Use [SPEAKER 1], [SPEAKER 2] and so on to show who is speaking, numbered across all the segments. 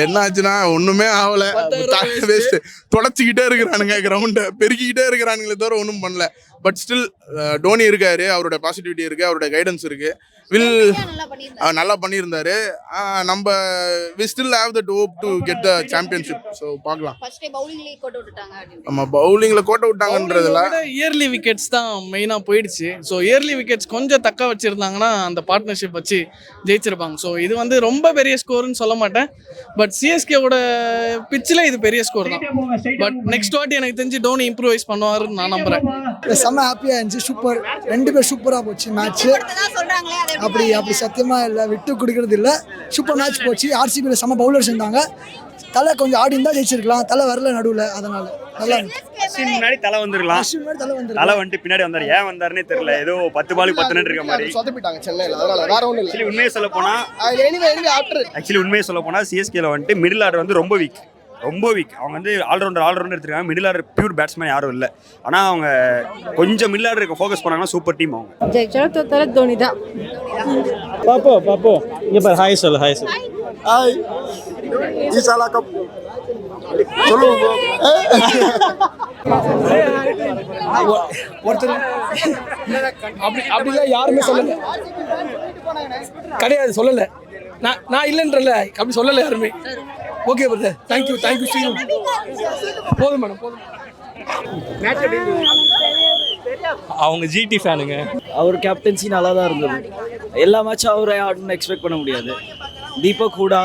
[SPEAKER 1] என்ன ஆச்சுன்னா ஒண்ணுமே ஆகல, வேஸ்ட். தொடச்சிக்கிட்டே இருக்கிறானுங்க, கிரவுண்டை பெருக்கிக்கிட்டே இருக்கிறானுங்களே தவிர ஒன்றும் பண்ணல. பட் ஸ்டில் டோனி இருக்காரு, அவரோட பாசிட்டிவிட்டி இருக்கு, அவரோட கைடன்ஸ் இருக்கு. நல்லா பண்ணியிருந்தாரு. நம்ம we still have that hope to get the championship. So பார்க்கலாம். ஆமா, பவுலிங்ல கோட்டை விட்டாங்கன்றதுல
[SPEAKER 2] இயர்லி விக்கெட்ஸ் தான் மெயினாக போயிடுச்சு. ஸோ இயர்லி விக்கெட்ஸ் கொஞ்சம் தக்க வச்சிருந்தாங்கன்னா அந்த பார்ட்னர்ஷிப் வச்சு ஜெயிச்சிருப்பாங்க. ஸோ இது வந்து ரொம்ப பெரிய ஸ்கோர்னு சொல்ல மாட்டேன். பட் சிஎஸ்கேவோட பிச்சில் இது பெரிய ஸ்கோர் தான். பட் நெக்ஸ்ட் வாட்டி எனக்கு தெரிஞ்சு டோனி இம்ப்ரூவைஸ் பண்ணுவாருன்னு நான் நம்புறேன்.
[SPEAKER 3] செம்ம ஹாப்பியாக இருந்துச்சு. சூப்பர், 2 பேர் சூப்பராக போச்சு மேட்ச்சு. அப்படி சத்தியமாக இல்லை, விட்டு கொடுக்கறது இல்லை. சூப்பர் மேட்ச் போச்சு. ஆர்சிபியில் செம்ம பவுலர்ஸ் இருந்தாங்க. தலை கொஞ்சம் ஆடி இருந்தால் ஜெயிச்சிருக்கலாம், தலை வரல நடுவில். அதனால நல்லா
[SPEAKER 4] அஸ்வின் முன்னாடி தலை வந்துருக்கலாம். தலை வந்துட்டு பின்னாடி வந்தார். ஏன் வந்தாருன்னே தெரியல. ஏதோ 10 பாலுக்கு 10 ரன் இருக்க மாதிரி
[SPEAKER 3] சொதப்பிட்டாங்க சென்னையில். அதனால வேற ஒன்றும் இல்லை.
[SPEAKER 4] உண்மையை சொல்ல போனா உண்மையை சொல்ல போனா சிஎஸ்கேல வந்துட்டு மிடில் ஆர்டர் வந்து ரொம்ப வீக். அவங்க வந்து ஆல்ரவுண்டர் எடுத்துருக்காங்க. மிடில் ஆர்டர் பியூர் பேட்ஸ்மேன் யாரும் இல்லை. ஆனால் அவங்க கொஞ்சம் மிடில் ஆர்டர் ஃபோக்கஸ் பண்ணாங்கன்னா சூப்பர் டீம். அவங்க
[SPEAKER 5] ஜெயிச்சாலும் தோத்தாலும் தோனி தான்.
[SPEAKER 6] பாப்போ இங்க பாரு. ஹாய் சொல்லு. ஹாய்
[SPEAKER 1] ஈசாலா கப் சொல்லுங்க.
[SPEAKER 3] ஒருத்தர் அப்படிலாம் யாருமே சொல்லலை கிடையாது, சொல்லலை. நான் இல்லைன்றல, அப்படி சொல்லலை யாருமே. Okay brother, thank you Sri. போதும் மேடம், போதும்.
[SPEAKER 6] அவங்க ஜிடி ஃபேனுங்க.
[SPEAKER 7] அவர் கேப்டன்சி நல்லா தான் இருந்தது. எல்லா மேட்சும் அவரை ஆடணும்னு எக்ஸ்பெக்ட் பண்ண முடியாது. தீபக் ஹூடா,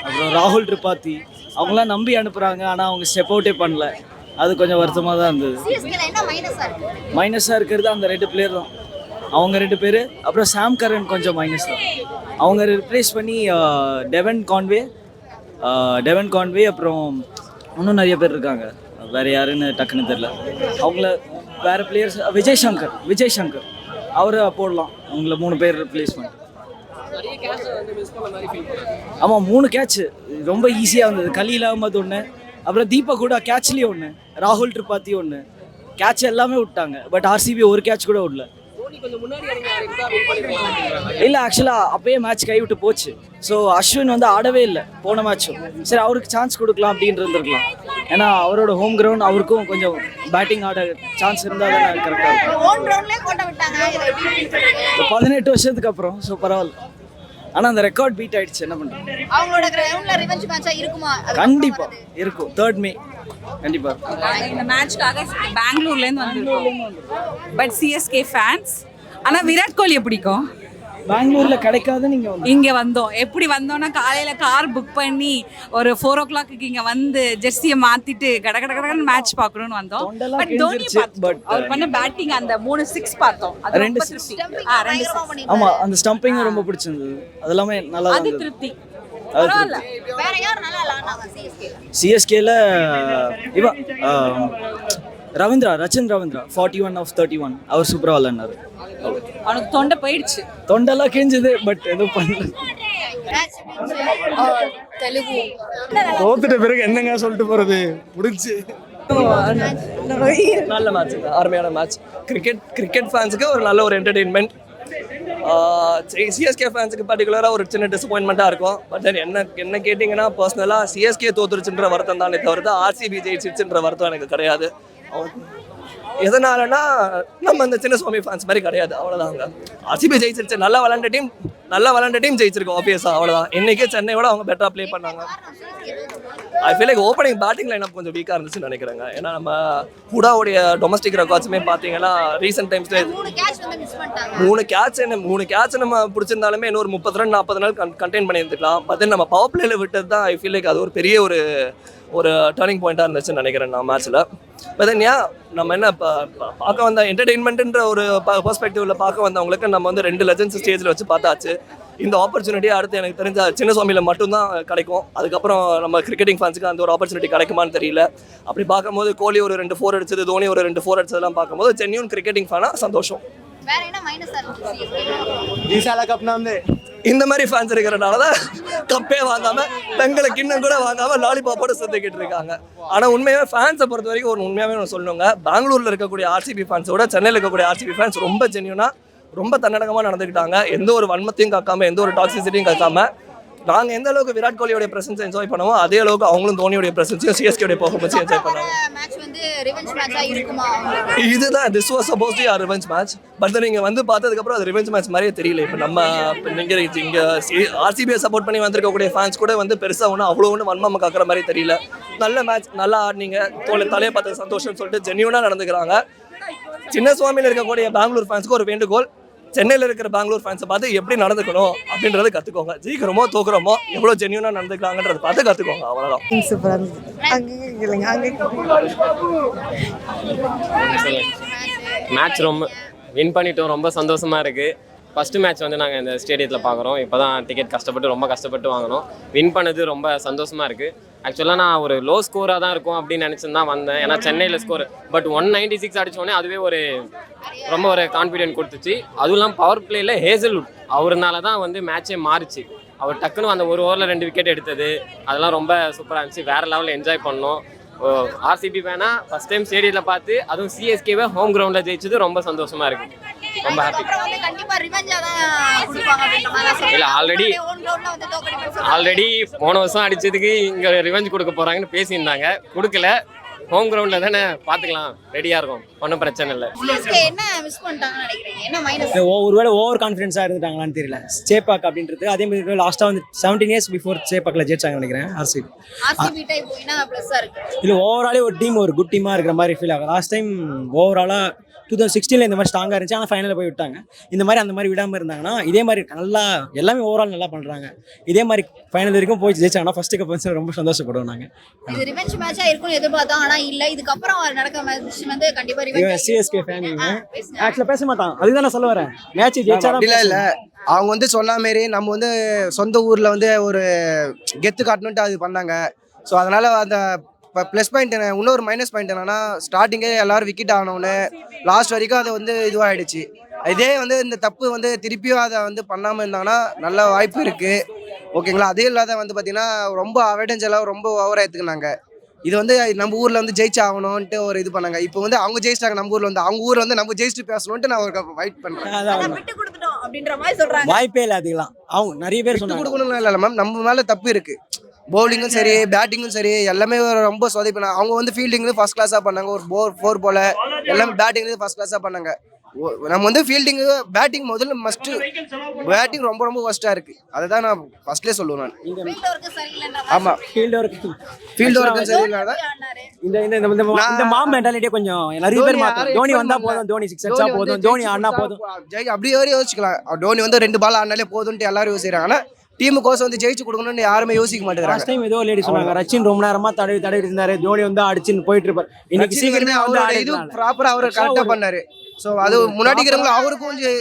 [SPEAKER 7] அப்புறம் ராகுல் திரிபாதி அவங்களாம் நம்பி அனுப்புகிறாங்க. ஆனால் அவங்க ஸ்டெப் அவுட்டே பண்ணல. அது கொஞ்சம் வருத்தமாக தான் இருந்தது. மைனஸாக இருக்கிறது அந்த 2 பிளேயர் தான். அவங்க 2 பேர். அப்புறம் சாம் கரன் கொஞ்சம் மைனஸ் தான். அவங்க ரிப்ளேஸ் பண்ணி டெவன் கான்வே அப்புறம் இன்னும் நிறைய பேர் இருக்காங்க. வேறு யாருன்னு டக்குன்னு தெரில. அவங்கள வேறு பிளேயர்ஸ் விஜய் சங்கர் அவரை போடலாம். அவங்கள 3 பேர் ரிப்ளேஸ் பண்ணி. ஆமாம், 3 கேட்ச் ரொம்ப ஈஸியாக இருந்தது. கலீல் அகமது 1, அப்புறம் தீபக் கூட கேட்ச்லேயே 1, ராகுல் திரிபாதி 1. கேட்ச் எல்லாமே விட்டாங்க. பட் ஆர்சிபி ஒரு கேட்ச் கூட விடல. இல்லை, ஆக்சுவலாக அப்பயே மேட்ச் கைவிட்டு போச்சு. ஸோ அஸ்வின் வந்து ஆடவே இல்லை போன மேட்சும். சரி, அவருக்கு சான்ஸ் கொடுக்கலாம் அப்படின்னு இருந்திருக்கலாம். ஏன்னா அவரோட ஹோம் கிரவுண்ட், அவருக்கும் கொஞ்சம் பேட்டிங் ஆட சான்ஸ் இருந்தால் தான் கரெக்டாக இருக்கும். 18 வருஷத்துக்கு அப்புறம். ஸோ பரவாயில்ல. ஆனால் அந்த ரெக்கார்ட் பீட் ஆயிடுச்சு. என்ன பண்ணுறது? கண்டிப்பாக இருக்கும். 3rd May கண்டிப்பா.
[SPEAKER 5] இந்த மேட்ச்க்காக பெங்களூர்லேருந்து வந்திருக்கோம். But CSK fans. ஆனால் விராட் கோலியை பிடிக்கும்.
[SPEAKER 7] பெங்களூர்ல கிடைக்காது.
[SPEAKER 5] இங்கே வந்தோம். எப்படி வந்தோம்னா காலையில் கார் புக் பண்ணி ஒரு 4 o'clock இங்கே வந்து ஜெர்சியை மாற்றிட்டு கடகடன்னு மேட்ச் பார்க்கணும்னு வந்தோம். பட் தோனி அவர் பண்ண பேட்டிங் அந்த 3 6 பார்த்தோம். அது 2 திருப்தி.
[SPEAKER 7] ஆமா, அந்த ஸ்டம்பிங் ரொம்ப பிடிச்சிருந்தது. அதெல்லாமே நல்லா
[SPEAKER 5] அது திருப்தி.
[SPEAKER 7] சிஎஸ்கேல இவன் ரச்சன் ரவீந்திரா 41 of 31 அவர் சூப்பரா விளையாடினாரு.
[SPEAKER 5] அவனுக்கு தொண்டை போயிடுச்சு.
[SPEAKER 7] தொண்டெல்லாம் கிழிஞ்சது. பட் எதுவும் பண்ணல.
[SPEAKER 5] தெலுங்கு
[SPEAKER 6] தோத்துட்ட பிறகு என்னங்க சொல்லிட்டு போறது? முடிஞ்சு.
[SPEAKER 8] நல்ல மேட்ச், அருமையான மேட்ச். கிரிக்கெட் ஃபேன்ஸுக்கு ஒரு நல்ல ஒரு என்டர்டெயின்மெண்ட். சிஎஸ்கே ஃபேன்ஸுக்கு பர்டிகுலராக ஒரு சின்ன டிசப்பாயின்மெண்ட்டாக இருக்கும். பட் தென் என்ன கேட்டிங்கன்னா பர்சனலாக சிஎஸ்கே தோத்துருச்சுன்ற வருத்தம் தானே தவிர்த்து ஆர்சிபி ஜெயிச்சிருச்சுன்ற வருத்தம் எனக்கு கிடையாது. எதனாலனா நம்ம இந்த சின்னசுவாமி ஃபேன்ஸ் மாதிரி கிடையாது. அவ்வளோதாங்க. ஆர்சிபி ஜெயிச்சிருச்சு. நல்லா விளாண்ட டீம் ஜெயிச்சிருக்கோம். ஆப்வியஸாக அவ்வளோதான். இன்றைக்கே சென்னையோட அவங்க பெட்டராக ப்ளே பண்ணாங்க. I feel like opening batting line up கொஞ்சம் வீக்காக இருந்துச்சுன்னு நினைக்கிறேங்க. ஏன்னா நம்ம ஹூடாவுடைய டொமஸ்டிக் ரெக்கார்ட்ஸுமே பார்த்தீங்கன்னா ரீசெண்ட் டைம்ஸில் 3 கேட்ச் நம்ம பிடிச்சிருந்தாலுமே இன்னொரு 30 ரன் 40 நாள் கண்டெயின் பண்ணியிருந்துக்கலாம். பட் தென் நம்ம பவர் பிளேயில் விட்டது தான் ஐ ஃபீல் லைக் அது ஒரு பெரிய ஒரு டர்னிங் பாயிண்ட்டாக இருந்துச்சுன்னு நினைக்கிறேன் நான் மேட்ச்சில். பட் தென் நம்ம என்ன பார்க்க வந்த என்டர்டெயின்மெண்ட்டுன்ற ஒரு பெர்ஸ்பெக்டிவில் பார்க்க வந்தவங்களுக்கு நம்ம வந்து 2 லெஜண்ட்ஸ் ஸ்டேஜில் வச்சு பார்த்தாச்சு. இந்த ஆப்பர்ச்சுனிட்டி அடுத்து எனக்கு தெரிஞ்ச சின்னசுவாமியில் மட்டும்தான் கிடைக்கும். அதுக்கப்புறம் நம்ம கிரிக்கெட்டிங் ஃபேன்ஸுக்கு அந்த ஒரு ஆப்பர்ச்சுனிட்டி கிடைக்குமான்னு தெரியல. அப்படி பார்க்கும்போது கோலி ஒரு 2 4 அடிச்சது, தோனி ஒரு 2 4 அடிச்சதெல்லாம் பார்க்கும்போது ஜென்யூன் கிரிக்கெட்டிங் ஃபேனாக சந்தோஷம். இந்த மாதிரி ஃபேன்ஸ் இருக்கிறனால தான் கப்பே வாங்காம தங்களை கிண்ணம் கூட வாங்காம லாலிபாப்போட சுத்திக்கிட்டு இருக்காங்க. ஆனால் உண்மையாகவே ஃபேன்ஸை பொறுத்த வரைக்கும் ஒரு உண்மையாகவே சொல்லணுங்க. பெங்களூரில் இருக்கக்கூடிய ஆர்சிபி ஃபேன்ஸோட சென்னையில் இருக்கக்கூடிய ஆர்சிபி ஃபேன்ஸ் ரொம்ப ஜென்யூனாக ரொம்ப தன்னடக்கமாக நடந்துக்கிட்டாங்க. எந்த ஒரு வன்மத்தையும் காக்காம, எந்த ஒரு டாக்ஸிசிட்டியும் காக்காம நாங்கள் எந்த அளவுக்கு விராட் கோலியோட பிரசன்ஸ் என்ஜாய் பண்ணுவோம் அதே அளவுக்கு அவங்களும் தோனியோட பிரசன்ஸையும் சிஎஸ்கேடைய பெர்ஃபார்மன்ஸையும் என்ஜாய் பண்ணாங்க. இதுதான் this was suppose to our revenge match. But நீங்கள் வந்து பார்த்ததுக்கப்புறம் அது ரிவெஞ்ச் மேட்ச் மாதிரியே தெரியல. இப்போ நம்ம இங்கே ஆர்சிபியை சப்போர்ட் பண்ணி வந்திருக்கக்கூடிய ஃபேன்ஸ் கூட வந்து பெருசாக ஒன்றும் அவ்வளோ ஒன்றும் வன்மம் காக்கிற மாதிரி தெரியல. நல்ல மேட்ச், நல்லா ஆடினீங்க, தலையை பார்த்து சந்தோஷம்னு சொல்லிட்டு ஜென்யூனாக நடந்துக்கிறாங்க. சின்னசுவாமியில் இருக்கக்கூடிய பெங்களூர் ஃபேன்ஸுக்கு ஒரு வேண்டுகோள், சென்னையில் இருக்கிற பெங்களூர் ஃபேன்ஸை பார்த்து எப்படி நடந்துக்கணும் அப்படின்றத கற்றுக்கோங்க. ஜெயிக்கிறோமோ தோக்குறோமோ எவ்வளோ ஜென்யூனாக நடந்துக்கலாங்கன்றதை பார்த்து கற்றுக்கோங்க. அவ்வளோதான்.
[SPEAKER 9] மேட்ச் ரொம்ப வின் பண்ணிட்டோம், ரொம்ப சந்தோஷமாக இருக்குது. ஃபஸ்ட்டு மேட்ச் வந்து நாங்கள் இந்த ஸ்டேடியத்தில் பார்க்குறோம். இப்போ தான் டிக்கெட் ரொம்ப கஷ்டப்பட்டு வாங்கினோம். வின் பண்ணது ரொம்ப சந்தோஷமாக இருக்குது. ஆக்சுவலாக நான் ஒரு லோ ஸ்கோராக தான் இருக்கும் அப்படின்னு நினச்சின்னு தான் வந்தேன். ஏன்னா சென்னையில் ஸ்கோர் பட் 196 அடித்தோடனே அதுவே ரொம்ப ஒரு கான்ஃபிடென்ட் கொடுத்துச்சு. அதுவும் இல்லாமல் பவர் பிளேயில் ஹேசல்வுட் அவருனால தான் வந்து மேட்சே மாறிச்சு. அவர் டக்குன்னு அந்த ஒரு ஓவரில் 2 விக்கெட் எடுத்தது அதெல்லாம் ரொம்ப சூப்பராக இருந்துச்சு. வேறு லெவலில் என்ஜாய் பண்ணோம். ஆர்சிபி வேணா ஃபஸ்ட் டைம் ஸ்டேடியத்தில் பார்த்து அதுவும் சிஎஸ்கேவை ஹோம் கிரவுண்டில் ஜெயிச்சது ரொம்ப சந்தோஷமாக இருக்குது. ரொம்ப ஹாப்பி. இல்லை ஆல்ரெடி போன வருஷம் அடித்ததுக்கு இங்கே ரிவெஞ்ச் கொடுக்க போகிறாங்கன்னு பேசியிருந்தாங்க. கொடுக்கல. ஹோம் கிரவுண்டில் தானே பார்த்துக்கலாம், ரெடியாக இருக்கும், ஒன்றும் பிரச்சனை இல்லை.
[SPEAKER 7] ஒருவேளை ஓவர் கான்ஃபிடன்ஸாக இருந்துட்டாங்களான்னு தெரியல. சேப்பாக் அப்படின்றது அதே மாதிரி லாஸ்ட்டாக வந்து 17 years பிஃபோர் சேப்பாக்கில் ஜெயிச்சாங்க நினைக்கிறேன் ஆர்சிபி. இல்லை ஓவராலே ஒரு டீம் ஒரு குட் டீமாக இருக்கிற மாதிரி ஃபீல் ஆகும். லாஸ்ட் டைம் ஓவராலாக 2016 இந்த மாதிரி ஸ்ட்ராங்காக இருந்துச்சு. ஆனால் ஃபைனலில் போய் விட்டாங்க. இந்த மாதிரி அந்த மாதிரி விடாமல் இருந்தாங்கன்னா இதே மாதிரி நல்லா எல்லாமே ஓவரால் நல்லா பண்ணுறாங்க. இதே மாதிரி ஃபைனல் வரைக்கும் போய் ஜெயிச்சாங்கன்னா ஃபர்ஸ்ட் கப் வந்து ரொம்ப சந்தோஷப்படுவோம் நாங்கள்.
[SPEAKER 10] இது ரிவெஞ்ச் மேட்சா இருக்கும்னு எதிர்பார்த்தோம். ஆனா இல்ல, இதுக்கப்புறம் நடக்கிற மேட்ச் வந்து கண்டிப்பா ரிவெஞ்ச்.
[SPEAKER 7] சிஎஸ்கே ஃபேன் ஆக்சுவலாக பேச மாட்டான். அதுதான் நான் சொல்ல வரேன். மேட்ச் ஜெயிச்சாலும்
[SPEAKER 11] இல்லை அவங்க வந்து சொன்ன மாரி நம்ம வந்து சொந்த ஊரில் வந்து ஒரு கெத்து காட்டணுன்ட்டு அது பண்ணாங்க. ஸோ அதனால் அந்த இப்போ ப்ளஸ் பாயிண்ட் இன்னொரு மைனஸ் பாயிண்ட் என்னன்னா ஸ்டார்டிங்கே எல்லாரும் விக்கெட் ஆனோன்னு லாஸ்ட் வரைக்கும் அது வந்து இதுவாகிடுச்சு. இதே வந்து இந்த தப்பு வந்து திருப்பியும் அதை வந்து பண்ணாமல் இருந்தாங்கன்னா நல்ல வாய்ப்பு இருக்குது. ஓகேங்களா? அதே இல்லாத வந்து பார்த்திங்கன்னா ரொம்ப அவாய்டன்ஸ் எல்லாம் ரொம்ப ஓவராக எடுத்துக்கினாங்க. இது வந்து நம்ம ஊரில் வந்து ஜெயிச்சு ஆகணும்ன்ட்டு ஒரு இது பண்ணாங்க. இப்போ வந்து அவங்க ஜெயிச்சிட்டாங்க நம்ம ஊரில் வந்து, அவங்க ஊரில் வந்து நம்ம ஜெயிச்சுட்டு பேசணுன்ட்டு நான் ஒரு வெயிட் பண்ணுறேன்.
[SPEAKER 7] வாய்ப்பே இல்லை அதுக்கெல்லாம். அவங்க நிறைய பேர் சொன்னாங்க
[SPEAKER 11] கொடுக்கணும். இல்லை மேம், நம்ம மேலே தப்பு இருக்குது. பவுலிங்கும் சரி, பேட்டிங்கும் சரி, எல்லாமே ரொம்ப சொதப்பினாங்க. அவங்க வந்து ஃபீல்டிங்கு ஃபர்ஸ்ட் கிளாஸாக பண்ணாங்க. ஒரு 4 போல எல்லாமே பேட்டிங்கு ஃபர்ஸ்ட் கிளாஸாக பண்ணாங்க. நம்ம வந்து ஃபீல்டிங்கு பேட்டிங் முதல்ல மஸ்ட்டு. பேட்டிங் ரொம்ப ரொம்ப ஃபர்ஸ்ட்டாக இருக்குது. அதை தான் நான் ஃபர்ஸ்ட்லேயே சொல்லுவேன். நான் ஆமாம், ஃபீல்டு ஒர்க்கும் சரியில்லாத
[SPEAKER 7] இந்த மாம் மென்டாலிட்டியே கொஞ்சம் நிறைய பேர் மாற்றணும். தோனி வந்தால் போதும், தோனி 6 அடிச்சா போதும், தோனி ஆடினா போதும்,
[SPEAKER 11] அப்படியே யோசிக்கலாம். தோனி வந்து 2 பால் ஆடினாலே போதும்ட்டு எல்லாரும் யோசிக்கிறாங்க. ஆனால் டீமுக்கோசம் வந்து ஜெயிச்சு கொடுக்கணும்னு யாருமே யோசிக்க மாட்டேங்கிறாங்க.
[SPEAKER 7] லாஸ்ட் டைம் ஏதோ லேடி சொன்னாங்க, ரச்சின் ரொம்ப நேரமா தடவி இருந்தாரு, தோனி வந்து அடிச்சுன்னு போயிட்டு இருப்பாரு. இன்னைக்கு சீக்கிரமே
[SPEAKER 11] அவரோட இது ப்ராப்பரா அவர் கரெக்டா பண்ணாரு. சோ அது முன்னாடி இருக்கிறவங்க அவருக்கும் கொஞ்சம்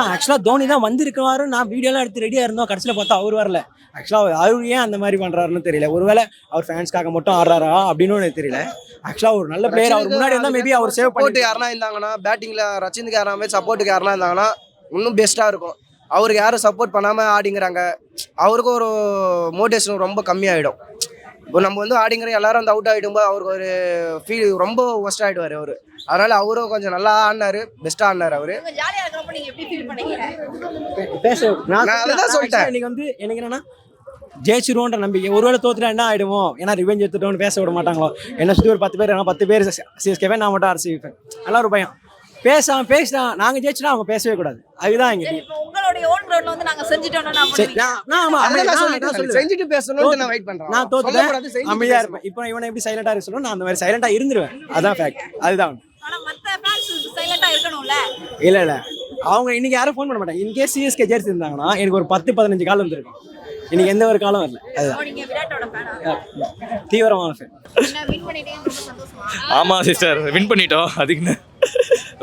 [SPEAKER 7] ஆக்சுவலா தோனி தான் வந்திருக்காரு. நான் வீடியோலாம் எடுத்து ரெடியா இருந்தோம். கடைசியில் பார்த்தா அவர் வரல. ஆக்சுவலா அவர் ஏன் அந்த மாதிரி பண்றாருன்னு தெரியல. ஒருவேளை அவர் ஃபேன்ஸ்க்காக மட்டும் ஆடுறாரா அப்படின்னு எனக்கு தெரியல. ஆக்சுவலா ஒரு நல்ல பிளேயர். அவர் முன்னாடி இருந்தா மேபி அவர் சேவ் பண்ணிட்டு
[SPEAKER 11] யாருன்னா இருந்தாங்கன்னா பேட்டிங்ல ரச்சினுக்கு யாராமே சப்போர்ட்டுக்கு யாருன்னா இருந்தாங்கன்னா இன்னும் பெஸ்டா இருக்கும். அவருக்கு யாரும் சப்போர்ட் பண்ணாமல் ஆடிங்கிறாங்க. அவருக்கும் ஒரு மோட்டிவேஷன் ரொம்ப கம்மியாகிடும். இப்போ நம்ம வந்து ஆடிங்கிற எல்லாரும் வந்து அவுட் ஆகிடும்போது அவருக்கு ஒரு ஃபீல் ரொம்ப ஒஸ்ட் ஆகிடுவார் அவர். அதனால அவரும் கொஞ்சம் நல்லா ஆடினாரு, பெஸ்ட்டாக ஆடினார் அவர்.
[SPEAKER 7] நான் அதான் சொல்லிட்டேன். இன்னைக்கு வந்து எனக்கு என்னன்னா ஜெயிச்சிருவோன்ற நம்பிக்கை. ஒருவேளை தோத்துட்டா என்ன ஆகிடுவோம், ஏன்னா ரிவெஞ்ச் எடுத்துட்டோன்னு பேச விட மாட்டாங்களோ. என்ன சுற்றி ஒரு 10 பேர், 10 பேர் சிஎஸ்கே, நான் மட்டும் ஆர்சிபி ஃபேன். நல்லா ஒரு பயம். பேசினா நாங்க ஜெயிச்சா அவங்க பேசவே கூடாது. அதுதான் இங்க.
[SPEAKER 10] உங்களுடைய ஓன் கிரவுண்ட்ல வந்து நாங்க செஞ்சிட்டோம்னா
[SPEAKER 11] செஞ்சுட்டு பேசணும்னு நான் வெயிட் பண்றேன்.
[SPEAKER 7] நான் தோத்துட்டேன், அமைதியா இருப்பேன். இப்போ இவனை எப்படி சைலண்டா இருக்க சொல்றேன், நான் அந்த மாதிரி சைலண்டா இருந்துருவேன். அதான் ஃபேக்ட். அதுதான்.
[SPEAKER 10] ஆனா மத்த ஃபேன்ஸ் சைலண்டா இருக்கணும்ல.
[SPEAKER 7] இல்ல அவங்க இன்னைக்கு யாரும் ஃபோன் பண்ண மாட்டாங்க. இன்கேஸ் சிஎஸ்கே ஜெயிச்சு இருந்தாங்கன்னா எனக்கு ஒரு 10-15 கால் வந்துருக்கும். இன்னைக்கு எந்த ஒரு காலம் வரல. அதுதான்.
[SPEAKER 10] நீங்க விராட்டோட ஃபேனா?
[SPEAKER 7] தீவிரமான ஃபேன்.
[SPEAKER 10] வின் பண்ணிட்டீங்க, ரொம்ப சந்தோஷமா?
[SPEAKER 12] ஆமா சிஸ்டர், வின் பண்ணிட்டோம். அதுக்குன்னு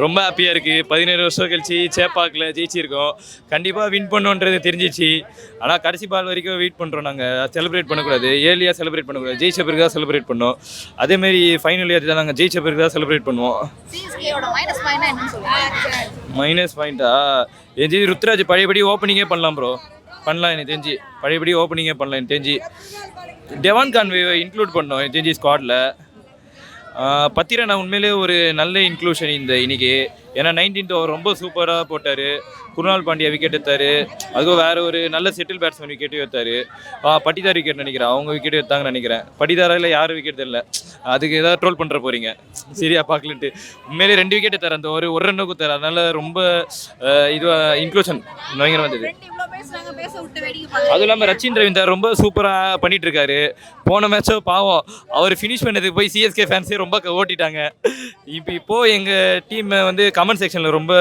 [SPEAKER 12] ரொம்ப ஹாப்பியாக இருக்குது. 17 வருஷம் கழிச்சு சேப்பாக்கில் ஜெயிச்சிருக்கோம். கண்டிப்பாக வின் பண்ணோன்றது தெரிஞ்சிச்சு. ஆனால் கடைசி பால் வரைக்கும் வெயிட் பண்ணுறோம். நாங்கள் செலிப்ரேட் பண்ணக்கூடாது, ஏர்லியாக செலிப்ரேட் பண்ணக்கூடாது. ஜெயிச்ச பிறகு தான் செலிப்ரேட் பண்ணோம். அதேமாரி ஃபைனல் இயர் தான் நாங்கள் ஜெயிச்ச பிறகு தான் செலிப்ரேட் பண்ணுவோம். மைனஸ் பாயிண்டா என் தெரிஞ்சு ருத்ராஜ் பழையபடி ஓப்பனிங்கே பண்ணலாம் ப்ரோ. பண்ணலாம் எனக்கு தெரிஞ்சு. பழையபடி ஓப்பனிங்கே பண்ணலாம் எனக்கு தெரிஞ்சு. டெவான் கான்வே இன்க்ளூட் பண்ணோம் எனக்கு தெரிஞ்சு ஸ்குவாடில். பத்திரன் உண்மையிலே ஒரு நல்ல இன்க்ளூஷன் இந்த இன்னைக்கு. ஏன்னா 19th ஓவர் ரொம்ப சூப்பராக போட்டார். குருநாள் பாண்டியா விக்கெட் எடுத்தார். அதுவும் வேறு ஒரு நல்ல செட்டில் பேட்ஸ்மேன் விக்கெட்டும் எடுத்தார். பட்டிதார் விக்கெட் நினைக்கிறேன், அவங்க விக்கெட் எடுத்தாங்கன்னு நினைக்கிறேன். பட்டிதாரில் யாரும் விக்கெட் தெரியல, அதுக்கு ஏதாவது ட்ரோல் பண்ணுற போகிறீங்க சரியா பார்க்கலன்ட்டு. உண்மையிலே 2 விக்கெட் எடுத்தார், அந்த ஒரு ரன்னு கொடுத்தாரு. அதனால ரொம்ப இதுவாக இன்க்ளூஷன் பயங்கரம் வந்தது. அதுவும் இல்லாமல் ரச்சின் ரவீந்தர் ரொம்ப சூப்பராக பண்ணிட்டு இருக்காரு. போன மேட்சோ பாவம் அவர் ஃபினிஷ் பண்ணதுக்கு போய் சிஎஸ்கே ஃபேன்ஸே ரொம்ப ஓட்டிட்டாங்க. இப்போது எங்கள் டீம் வந்து கமெண்ட் செக்ஷனில் ரொம்ப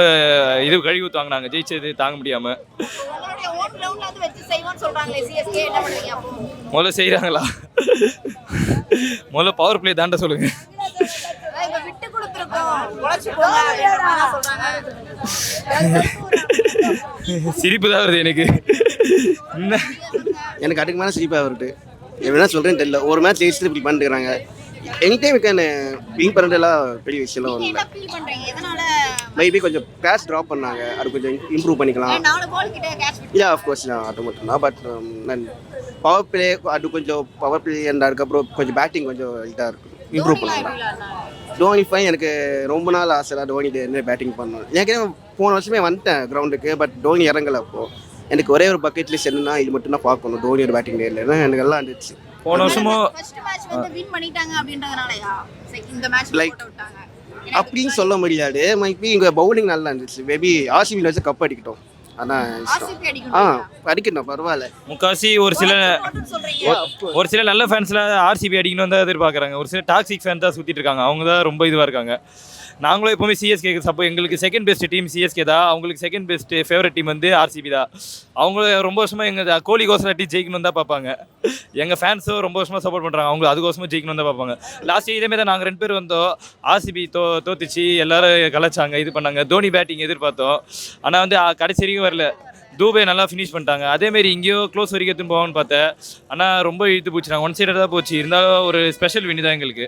[SPEAKER 12] இது கழுவி ஊற்றுவாங்க, நாங்கள் ஜெயிச்சது தாங்க முடியாமல். முதல்ல செய்கிறாங்களா? முதல்ல பவர் பிளே தாண்ட சொல்லுங்க. சிரிப்பு தான் வருது எனக்கு.
[SPEAKER 11] எனக்கு அதுக்கு மேலே சிரிப்பாக வருது. என்ன சொல்கிறேன்னு தெரியல. ஒரு மேட்ச் ஜெயிச்சுட்டு இப்படி பண்ணிட்டுருக்காங்க. எனி டைம் வின் பண்ணுறதுலாம் பெரிய விஷயம்லாம் ஒன்றும் இல்லை. மேபி கொஞ்சம் கேஷ் ட்ராப் பண்ணாங்க, அது கொஞ்சம் இம்ப்ரூவ் பண்ணிக்கலாம். இல்லை ஆஃப்கோர்ஸ் அது மட்டும் தான். பட் பவர் பிளே அது கொஞ்சம் பவர் பிளே அண்ட் அதுக்கப்புறம் கொஞ்சம் பேட்டிங் கொஞ்சம் இதாக இருக்கும், இம்ப்ரூவ் பண்ணலாம். தோனி ஃபைன். எனக்கு ரொம்ப நாள் ஆசை தான் தோனி என்ன பேட்டிங் பண்ணணும். எனக்கு போன வருஷமே வந்துட்டேன் கிரவுண்டுக்கு, பட் தோனி இறங்கலை. அப்போது எனக்கு ஒரே ஒரு பக்கெட் லிஸ்ட் என்னன்னா இது மட்டும் தான் பார்க்கணும், தோனியோட பேட்டிங் டேல. எனக்கு எல்லாம் இருந்துச்சு.
[SPEAKER 12] போன வருஷமும்
[SPEAKER 11] லைக் அப்படின்னு சொல்ல முடியாது. மைபி இங்கே பவுலிங் நல்லா இருந்துச்சு. மேபி ஆர்சிபியில் வச்சு கப் அடிக்கட்டும். ஆனால் அடிக்கணும், பரவாயில்ல.
[SPEAKER 12] முக்காசி ஒரு சில நல்ல ஃபேன்ஸில் ஆர்சிபி அடிக்கணும் தான் எதிர்பார்க்குறாங்க. ஒரு சில டாக்ஸிக் ஃபேன் தான் சுற்றிட்டு இருக்காங்க, அவங்க தான் ரொம்ப இதுவாக இருக்காங்க. நாங்களும் எப்போவுமே சிஎஸ்கேக்கு சப்போ, எங்களுக்கு செகண்ட் பெஸ்ட் டீம் சிஎஸ்கே தான், அவங்களுக்கு செகண்ட் பெஸ்ட் ஃபேவரட் டீம் வந்து ஆர்சிபி தான். அவங்க ரொம்ப வருஷமாக எங்கள் கோலி கோசராட்டி ஜெயிக்கணும் தான் பார்ப்பாங்க. எங்கள் ஃபேன்ஸும் ரொம்ப வருஷமாக சப்போர்ட் பண்ணுறாங்க, அவங்க அதுக்கோசமாக ஜெயிக்கணும் தான் பார்ப்பாங்க. லாஸ்ட் இதேமாதிரி தான் நாங்கள் 2 பேர் வந்தோம், ஆர்சிபி தோத்துச்சு, எல்லோரும் கலாச்சாங்க, இது பண்ணாங்க. தோனி பேட்டிங் எதிர்பார்த்தோம், ஆனால் வந்து கடைசி வரைக்கும் வரல. தூபே நல்லா ஃபினிஷ் பண்ணிட்டாங்க. அதேமாரி இங்கேயோ க்ளோஸ் வரைக்கும் எடுத்துன்னு போவான்னு பார்த்தேன், ஆனால் ரொம்ப இழுத்து போச்சு. நாங்கள் 1 சைடாக தான் போச்சு. இருந்தாலும் ஒரு ஸ்பெஷல் வின் தான் எங்களுக்கு.